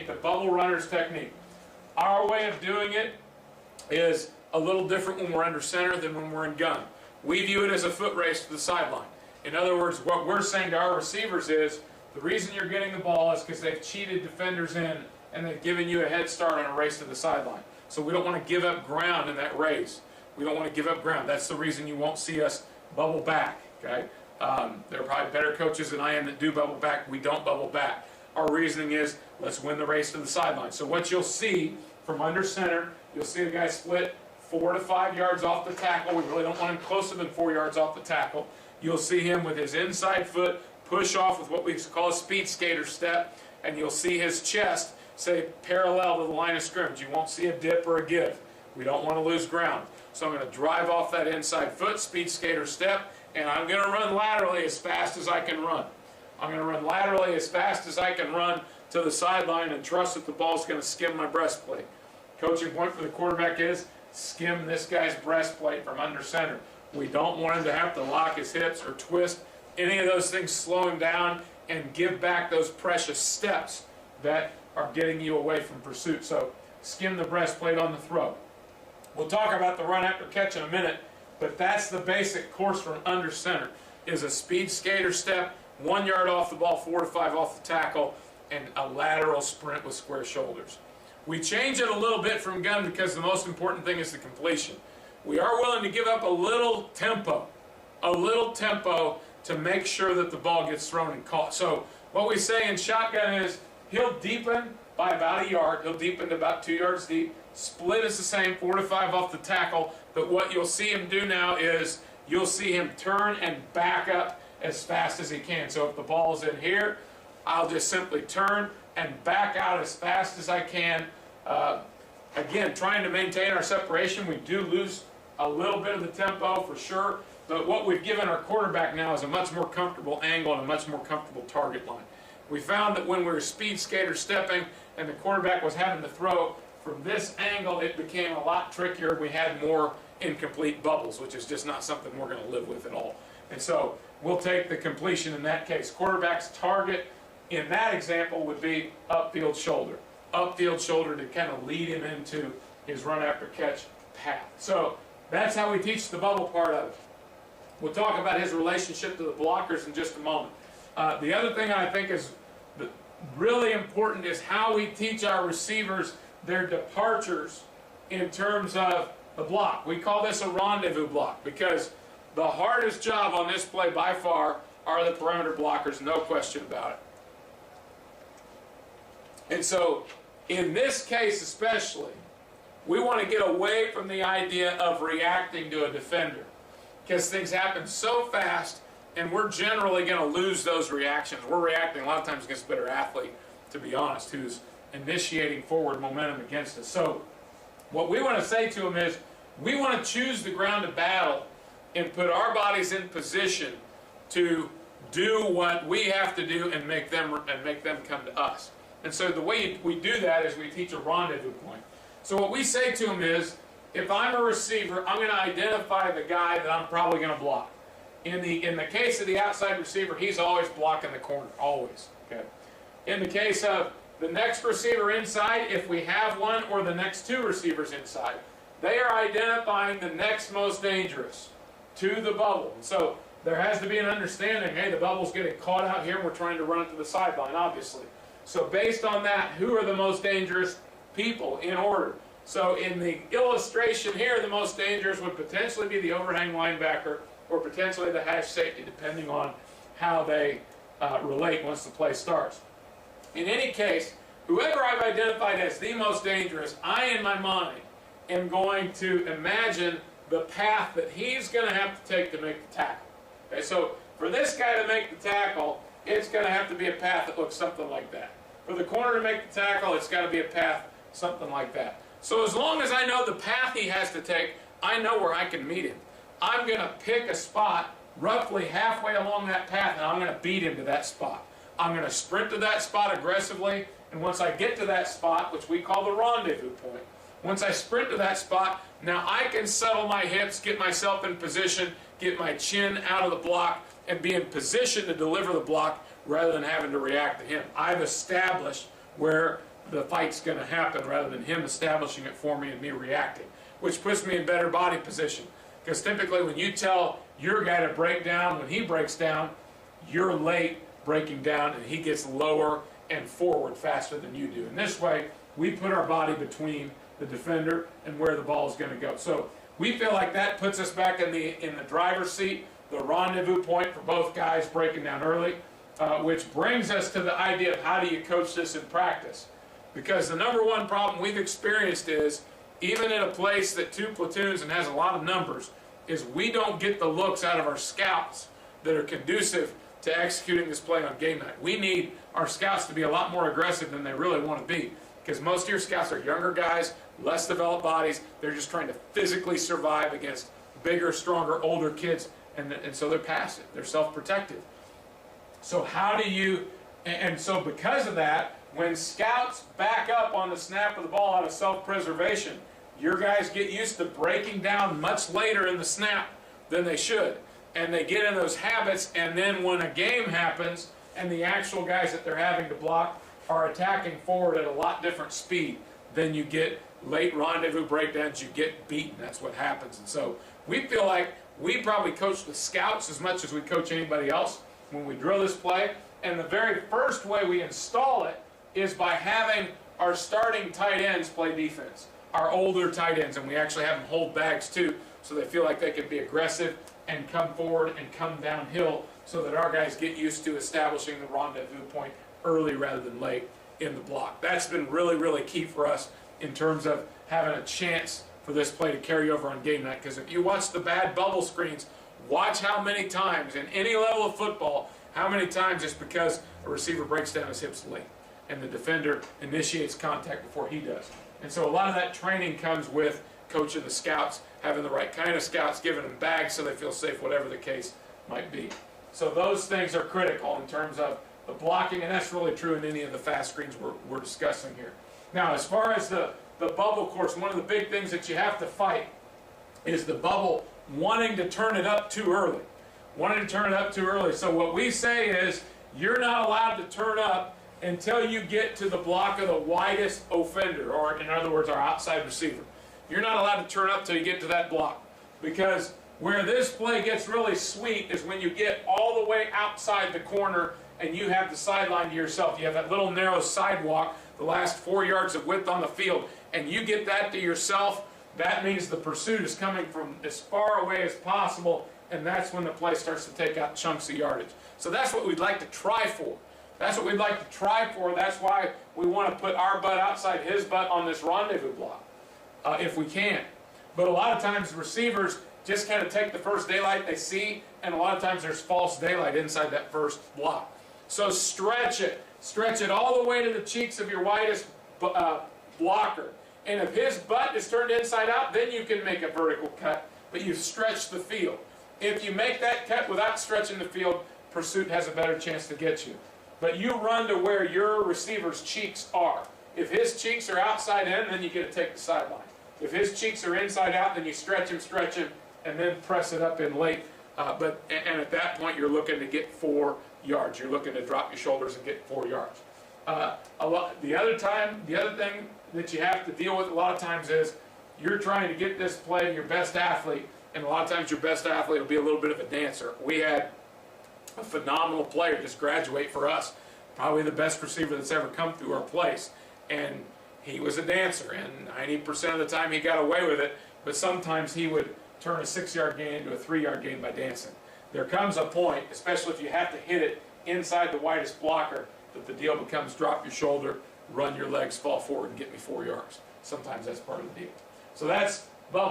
The bubble runner's technique. Our way of doing it is a little different when we're under center than when we're in gun. We view it as a foot race to the sideline. In other words, what we're saying to our receivers is, the reason you're getting the ball is because they've cheated defenders in and they've given you a head start on a race to the sideline. So we don't want to give up ground in that race. We don't want to give up ground. That's the reason you won't see us bubble back. Okay? There are probably better coaches than I am that do bubble back. We don't bubble back. Our reasoning is, let's win the race to the sideline. So what you'll see from under center, you'll see a guy split 4 to 5 yards off the tackle. We really don't want him closer than 4 yards off the tackle. You'll see him with his inside foot push off with what we call a speed skater step, and you'll see his chest say parallel to the line of scrimmage. You won't see a dip or a give. We don't want to lose ground. So I'm going to drive off that inside foot, speed skater step, and I'm going to run laterally as fast as I can run. I'm going to run laterally as fast as I can run to the sideline and trust that the ball's going to skim my breastplate. Coaching point for the quarterback is skim this guy's breastplate from under center. We don't want him to have to lock his hips or twist any of those things, slow him down and give back those precious steps that are getting you away from pursuit. So skim the breastplate on the throw. We'll talk about the run after catch in a minute, but that's the basic course from under center, is a speed skater step, 1 yard off the ball, 4 to 5 off the tackle, and a lateral sprint with square shoulders. We change it a little bit from gun because the most important thing is the completion. We are willing to give up a little tempo to make sure that the ball gets thrown and caught. So what we say in shotgun is he'll deepen by about a yard. He'll deepen to about 2 yards deep. Split is the same, 4 to 5 off the tackle. But what you'll see him do now is you'll see him turn and back up as fast as he can. So if the ball's in here, I'll just simply turn and back out as fast as I can. Again, trying to maintain our separation. We do lose a little bit of the tempo for sure, but what we've given our quarterback now is a much more comfortable angle and a much more comfortable target line. We found that when we were speed skater stepping and the quarterback was having to throw from this angle, it became a lot trickier. We had more incomplete bubbles, which is just not something we're going to live with at all. And so we'll take the completion in that case. Quarterback's target in that example would be upfield shoulder. Upfield shoulder to kind of lead him into his run after catch path. So that's how we teach the bubble part of it. We'll talk about his relationship to the blockers in just a moment. The other thing I think is really important is how we teach our receivers their departures in terms of the block. We call this a rendezvous block because the hardest job on this play by far are the perimeter blockers, no question about it. And so in this case especially, we want to get away from the idea of reacting to a defender because things happen so fast and we're generally going to lose those reactions. We're reacting a lot of times against a better athlete, to be honest, who's initiating forward momentum against us. So what we want to say to them is we want to choose the ground of battle and put our bodies in position to do what we have to do and make them come to us. And so the way we do that is we teach a rendezvous point. So what we say to them is, if I'm a receiver, I'm going to identify the guy that I'm probably going to block. In the case of the outside receiver, he's always blocking the corner, always. Okay. In the case of the next receiver inside, if we have one, or the next two receivers inside, they are identifying the next most dangerous to the bubble. And so there has to be an understanding, hey, the bubble's getting caught out here and we're trying to run it to the sideline, obviously. So based on that, who are the most dangerous people in order? So in the illustration here, the most dangerous would potentially be the overhang linebacker or potentially the hash safety, depending on how they relate once the play starts. In any case, whoever I've identified as the most dangerous, I, in my mind, am going to imagine the path that he's going to have to take to make the tackle. Okay, so for this guy to make the tackle, it's going to have to be a path that looks something like that. For the corner to make the tackle, it's got to be a path something like that. So as long as I know the path he has to take, I know where I can meet him. I'm going to pick a spot roughly halfway along that path, and I'm going to beat him to that spot. I'm going to sprint to that spot aggressively, and once I get to that spot, which we call the rendezvous point, once I sprint to that spot, now I can settle my hips, get myself in position, get my chin out of the block, and be in position to deliver the block rather than having to react to him. I've established where the fight's going to happen rather than him establishing it for me and me reacting, which puts me in better body position. Because typically when you tell your guy to break down, when he breaks down, you're late breaking down and he gets lower and forward faster than you do. And this way, we put our body between the defender and where the ball is going to go. So we feel like that puts us back in the driver's seat, the rendezvous point for both guys breaking down early, which brings us to the idea of how do you coach this in practice. Because the number one problem we've experienced is, even in a place that two platoons and has a lot of numbers, is we don't get the looks out of our scouts that are conducive to executing this play on game night. We need our scouts to be a lot more aggressive than they really want to be, because most of your scouts are younger guys, less developed bodies. They're just trying to physically survive against bigger, stronger, older kids, and so they're passive. They're self-protective. So how do you, and so because of that, when scouts back up on the snap of the ball out of self-preservation, your guys get used to breaking down much later in the snap than they should. And they get in those habits, and then when a game happens and the actual guys that they're having to block are attacking forward at a lot different speed, then you get late rendezvous breakdowns, you get beaten. That's what happens. And so we feel like we probably coach the scouts as much as we coach anybody else when we drill this play. And the very first way we install it is by having our starting tight ends play defense, our older tight ends, and we actually have them hold bags too, so they feel like they can be aggressive and come forward and come downhill, so that our guys get used to establishing the rendezvous point early rather than late in the block. That's been really, really key for us in terms of having a chance for this play to carry over on game night. Because if you watch the bad bubble screens, watch how many times in any level of football, how many times it's because a receiver breaks down his hips late and the defender initiates contact before he does. And so a lot of that training comes with coaching the scouts, having the right kind of scouts, giving them bags so they feel safe, whatever the case might be. So those things are critical in terms of the blocking, and that's really true in any of the fast screens we're discussing here. Now, as far as the bubble course, one of the big things that you have to fight is the bubble wanting to turn it up too early. Wanting to turn it up too early. So what we say is, you're not allowed to turn up until you get to the block of the widest offender, or in other words, our outside receiver. You're not allowed to turn up till you get to that block, because where this play gets really sweet is when you get all the way outside the corner and you have the sideline to yourself. You have that little narrow sidewalk, the last 4 yards of width on the field, and you get that to yourself. That means the pursuit is coming from as far away as possible, and that's when the play starts to take out chunks of yardage. So that's what we'd like to try for. That's what we'd like to try for. That's why we want to put our butt outside his butt on this rendezvous block, if we can. But a lot of times receivers just kind of take the first daylight they see, and a lot of times there's false daylight inside that first block. So stretch it. Stretch it all the way to the cheeks of your widest blocker. And if his butt is turned inside out, then you can make a vertical cut, but you've stretched the field. If you make that cut without stretching the field, pursuit has a better chance to get you. But you run to where your receiver's cheeks are. If his cheeks are outside in, then you get to take the sideline. If his cheeks are inside out, then you stretch him, and then press it up in late. And at that point, you're looking to get 4 yards. You're looking to drop your shoulders and get 4 yards. The other thing that you have to deal with a lot of times is you're trying to get this play to your best athlete, and a lot of times your best athlete will be a little bit of a dancer. We had a phenomenal player just graduate for us, probably the best receiver that's ever come through our place, and he was a dancer, and 90% of the time he got away with it, but sometimes he would turn a 6-yard gain into a 3-yard gain by dancing. There comes a point, especially if you have to hit it inside the widest blocker, that the deal becomes drop your shoulder, run your legs, fall forward, and get me 4 yards. Sometimes that's part of the deal. So that's